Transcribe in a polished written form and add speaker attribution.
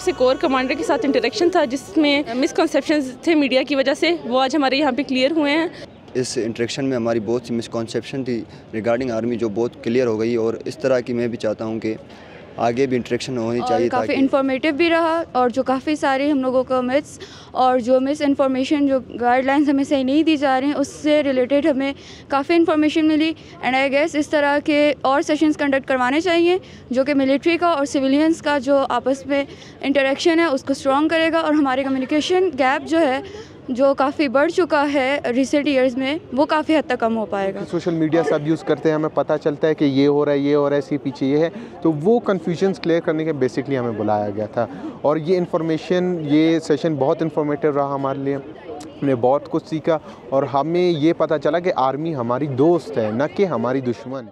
Speaker 1: से core commander के साथ इंटरेक्शन था जिसमें मिसकंसेप्शंस थे मीडिया की वजह से, वो आज हमारे यहाँ पे क्लियर हुए हैं।
Speaker 2: इस इंटरेक्शन में हमारी बहुत सी मिसकॉन्सेप्शन थी रिगार्डिंग आर्मी जो बहुत क्लियर हो गई, और इस तरह की मैं भी चाहता हूँ कि आगे भी इंटरेक्शन होनी चाहिए।
Speaker 3: काफ़ी इन्फॉर्मेटिव भी रहा, और जो काफ़ी सारे हम लोगों को मिथ्स और जो मिस इन्फॉर्मेशन जो गाइडलाइंस हमें सही नहीं दी जा रही हैं उससे रिलेटेड हमें काफ़ी इन्फॉर्मेशन मिली। एंड आई गेस इस तरह के और सेशंस कंडक्ट करवाने चाहिए जो कि मिलिट्री का और सिविलियंस का जो आपस में इंटरेक्शन है उसको स्ट्रॉन्ग करेगा, और हमारे कम्युनिकेशन गैप जो है जो काफ़ी बढ़ चुका है रिसेंट ईयर्स में वो काफ़ी हद तक कम हो पाएगा।
Speaker 4: सोशल मीडिया सब यूज़ करते हैं, हमें पता चलता है कि ये हो रहा है, ये हो रहा है, इसके पीछे ये है, तो वो कन्फ्यूजन्स क्लियर करने के बेसिकली हमें बुलाया गया था। और ये इन्फॉर्मेशन, ये सेशन बहुत इन्फॉर्मेटिव रहा हमारे लिए, हमने बहुत कुछ सीखा और हमें ये पता चला कि आर्मी हमारी दोस्त है, न कि हमारी दुश्मन।